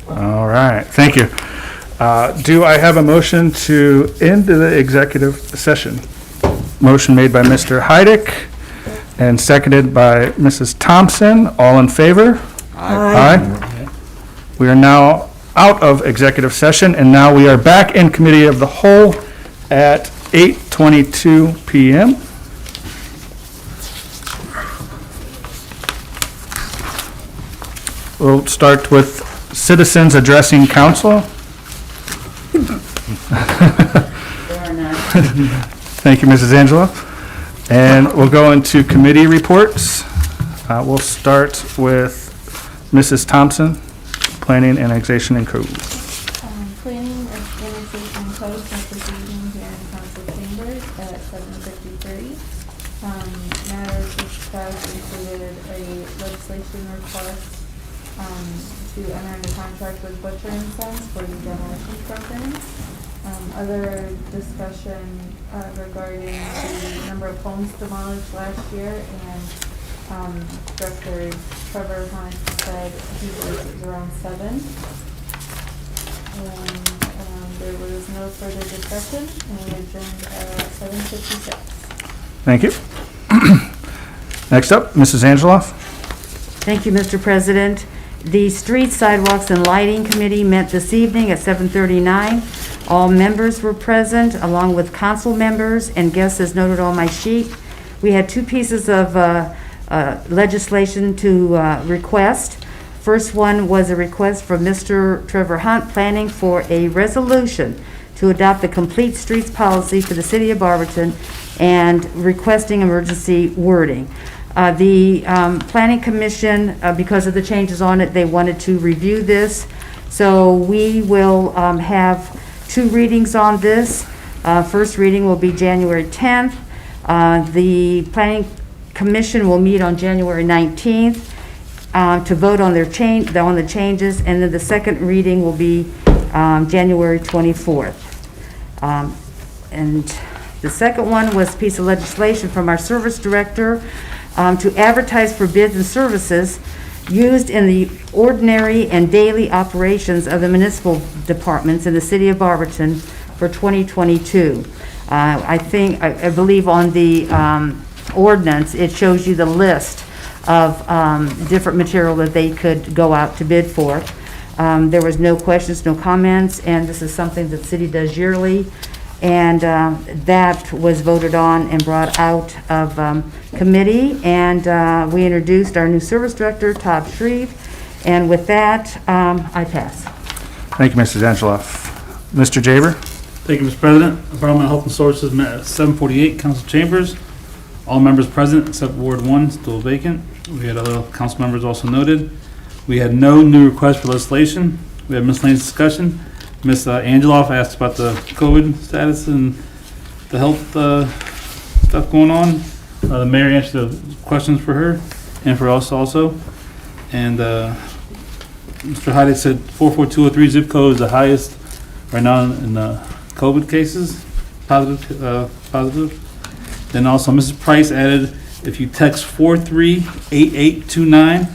All right, thank you. Do I have a motion to end the executive session? Motion made by Mr. Heidick and seconded by Mrs. Thompson. All in favor? Aye. We are now out of executive session, and now we are back in committee of the whole at 8:22 p.m. We'll start with citizens addressing council. Thank you, Mrs. Angela. And we'll go into committee reports. We'll start with Mrs. Thompson, Planning, Annexation, and Code. Planning, Annexation, and Code sent this evening here in council chambers at 7:53. Matters discussed included a legislation request to enter into contract with Butcher and Sons for the demolition program. Other discussion regarding the number of homes demolished last year, and Director Trevor Hunt said he was around 7. And there was no further discussion, and we adjourned at 7:56. Thank you. Next up, Mrs. Angeloff. Thank you, Mr. President. The Street, Sidewalks, and Lighting Committee met this evening at 7:39. All members were present, along with council members and guests as noted on my sheet. We had 2 pieces of legislation to request. First one was a request from Mr. Trevor Hunt, planning for a resolution to adopt a complete streets policy for the city of Barberton and requesting emergency wording. The Planning Commission, because of the changes on it, they wanted to review this. So we will have 2 readings on this. First reading will be January 10th. The Planning Commission will meet on January 19th to vote on the changes, and then the second reading will be January 24th. And the second one was a piece of legislation from our service director to advertise for bids and services used in the ordinary and daily operations of the municipal departments in the city of Barberton for 2022. I believe on the ordinance, it shows you the list of different material that they could go out to bid for. There was no questions, no comments, and this is something that the city does yearly. And that was voted on and brought out of committee, and we introduced our new service director, Todd Shreve, and with that, I pass. Thank you, Mrs. Angeloff. Mr. Jaber. Thank you, Mr. President. Environmental Health and Sources met at 7:48 council chambers. All members present except Ward 1 still vacant. We had other council members also noted. We had no new requests for legislation. We had miscellaneous discussion. Ms. Angeloff asked about the COVID status and the health stuff going on. The mayor answered the questions for her and for us also. And Mr. Heidick said 44203 zip code is the highest right now in the COVID cases, positive. Then also Mrs. Price added, if you text 438829,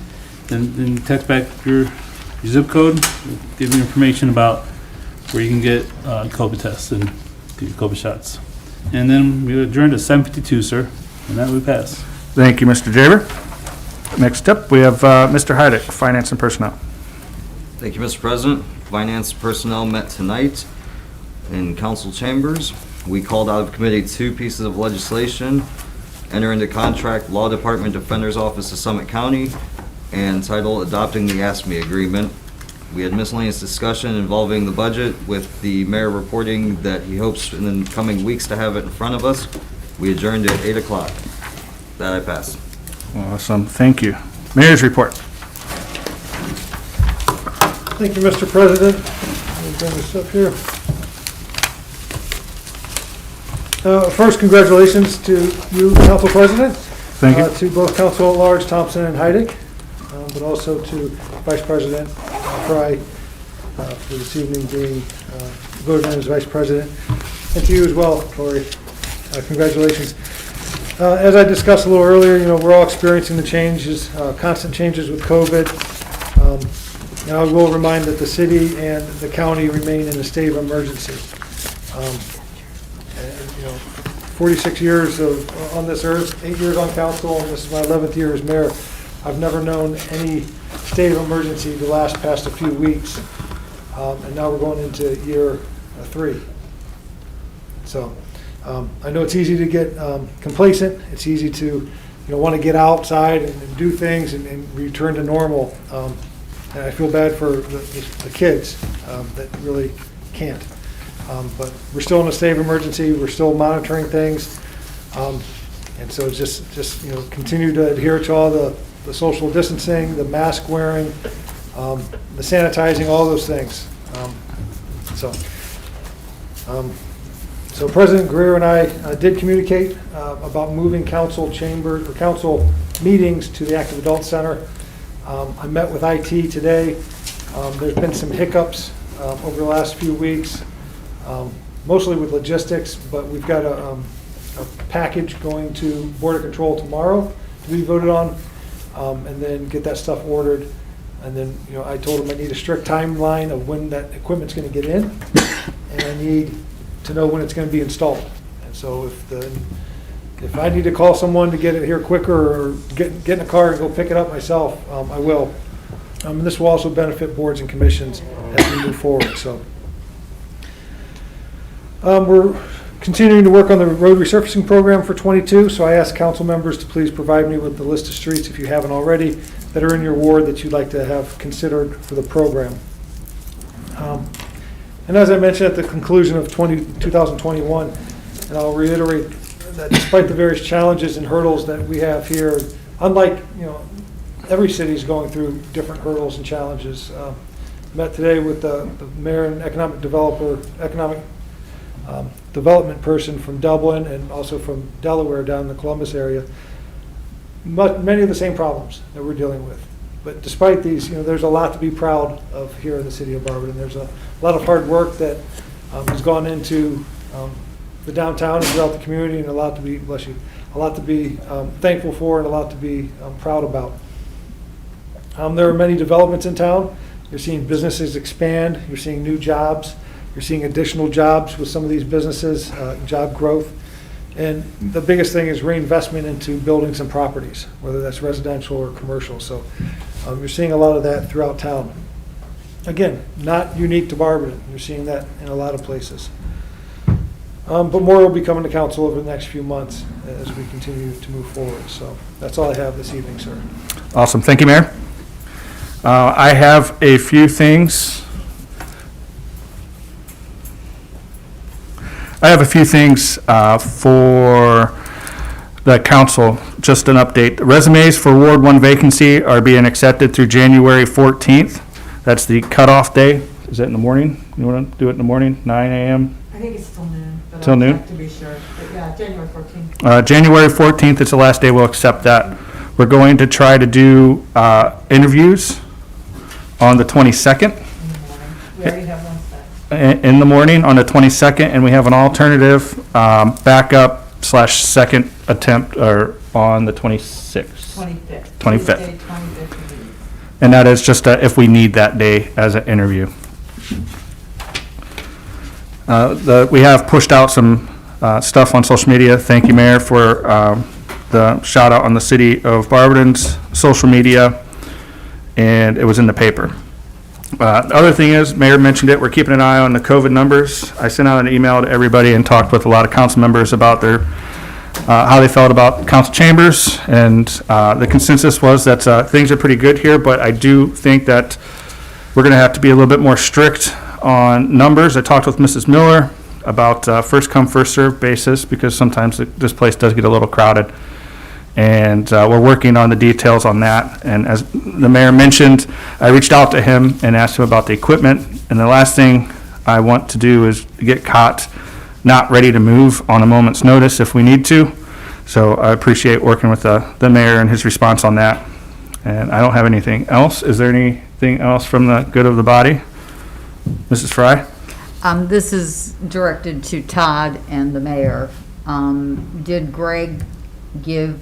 then you text back your zip code, give you information about where you can get COVID tests and get your COVID shots. And then we adjourned at 7:52, sir, and that we pass. Thank you, Mr. Jaber. Next up, we have Mr. Heidick, Finance and Personnel. Thank you, Mr. President. Finance personnel met tonight in council chambers. We called out of committee 2 pieces of legislation, enter into contract Law Department Defender's Office of Summit County, and title adopting the ASME agreement. We had miscellaneous discussion involving the budget, with the mayor reporting that he hopes in the coming weeks to have it in front of us. We adjourned at 8 o'clock. That I pass. Awesome, thank you. Mayor's report. Thank you, Mr. President. Let me bring this up here. First, congratulations to you, Council President. Thank you. To both Council at Large, Thompson and Heidick, but also to Vice President Fry for this evening being voted on as Vice President, and to you as well, Lori. Congratulations. As I discussed a little earlier, we're all experiencing the changes, constant changes with COVID. Now, I will remind that the city and the county remain in a state of emergency. And, you know, 46 years on this earth, 8 years on council, and this is my 11th year as mayor. I've never known any state of emergency to last past a few weeks. And now we're going into year 3. So I know it's easy to get complacent. It's easy to, want to get outside and do things and return to normal. And I feel bad for the kids that really can't. But we're still in a state of emergency. We're still monitoring things. And so just continue to adhere to all the social distancing, the mask wearing, the sanitizing, all those things. So President Greer and I did communicate about moving council meetings to the Active Adult Center. I met with IT today. There's been some hiccups over the last few weeks, mostly with logistics, but we've got a package going to Border Control tomorrow to be voted on, and then get that stuff ordered. And then, I told them I need a strict timeline of when that equipment's going to get in, and I need to know when it's going to be installed. And so if I need to call someone to get it here quicker or get in a car and go pick it up myself, I will. And this will also benefit boards and commissions as we move forward. So we're continuing to work on the road resurfacing program for 22. So I ask council members to please provide me with the list of streets, if you haven't already, that are in your ward that you'd like to have considered for the program. And as I mentioned at the conclusion of 2021, and I'll reiterate that despite the various challenges and hurdles that we have here, unlike every city is going through different hurdles and challenges. Met today with the mayor and economic development person from Dublin and also from Delaware down in the Columbus area. Many of the same problems that we're dealing with. But despite these, there's a lot to be proud of here in the city of Barberton. There's a lot of hard work that has gone into the downtown and throughout the community, and a lot to be, thankful for, and a lot to be proud about. There are many developments in town. You're seeing businesses expand. You're seeing new jobs. You're seeing additional jobs with some of these businesses, job growth. And the biggest thing is reinvestment into buildings and properties, whether that's residential or commercial. So you're seeing a lot of that throughout town. Again, not unique to Barberton. You're seeing that in a lot of places. But more will be coming to council over the next few months as we continue to move forward. So that's all I have this evening, sir. Awesome. Thank you, Mayor. I have a few things. For the council. Just an update. The resumes for Ward 1 vacancy are being accepted through January 14th. That's the cutoff day. Is that in the morning? You want to do it in the morning, 9 a.m.? I think it's till noon. But Till I'll noon? check to be sure. But yeah, January 14th. January 14th is the last day we'll accept that. We're going to try to do interviews on the 22nd. In the morning. We already have one set. In the morning on the 22nd, and we have an alternative backup / second attempt on the 26th. 25th. 25th. Tuesday, 25th of the week. And that is just if we need that day as an interview. We have pushed out some stuff on social media. Thank you, Mayor, for the shout out on the city of Barberton's social media, and it was in the paper. The other thing is, Mayor mentioned it, we're keeping an eye on the COVID numbers. I sent out an email to everybody and talked with a lot of council members about their how they felt about council chambers, and the consensus was that things are pretty good here, but I do think that we're going to have to be a little bit more strict on numbers. I talked with Mrs. Miller about first come, first served basis, because sometimes this place does get a little crowded. And we're working on the details on that. And as the mayor mentioned, I reached out to him and asked him about the equipment. And the last thing I want to do is get caught not ready to move on a moment's notice if we need to. So I appreciate working with the mayor and his response on that. And I don't have anything else. Is there anything else from the good of the body? Mrs. Fry? This is directed to Todd and the mayor. Did Greg give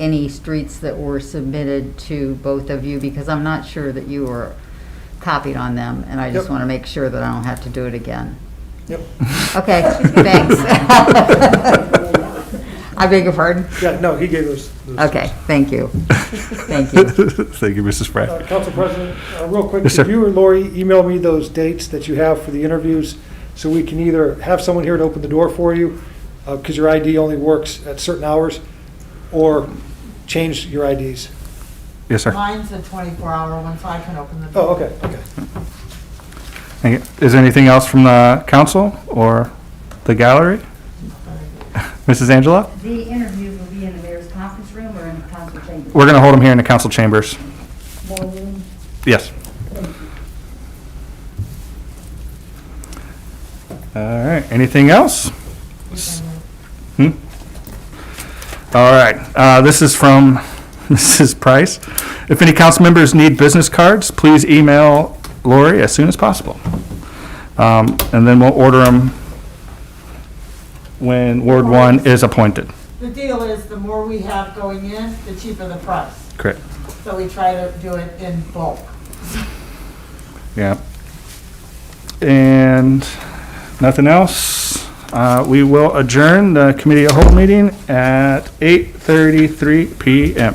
any streets that were submitted to both of you? Because I'm not sure that you were copied on them, and I just Yep. want to make sure that I don't have to do it again. Yep. Okay, thanks. I beg your pardon? Yeah, no, he gave us. those. Okay, thank you. Thank you. Thank you, Mrs. Spry. Council President, real quick, Yes, could sir. you or Lori email me those dates that you have for the interviews so we can either have someone here to open the door for you, because your ID only works at certain hours, or change your IDs? Yes, sir. Mine's a 24-hour one, so I can open the door. Oh, okay, okay. Thank you. Is there anything else from the council or the gallery? Mrs. Angela? The interviews will be in the mayor's conference room or in the council chamber? We're going to hold them here in the council chambers. Ballroom? Yes. All right, anything else? All right, this is from Mrs. Price. If any council members need business cards, please email Lori as soon as possible. And then we'll order them when Ward 1 is appointed. The deal is, the more we have going in, the cheaper the price. Correct. So we try to do it in bulk. Yeah. And nothing else. We will adjourn the committee of whole meeting at 8:33 p.m.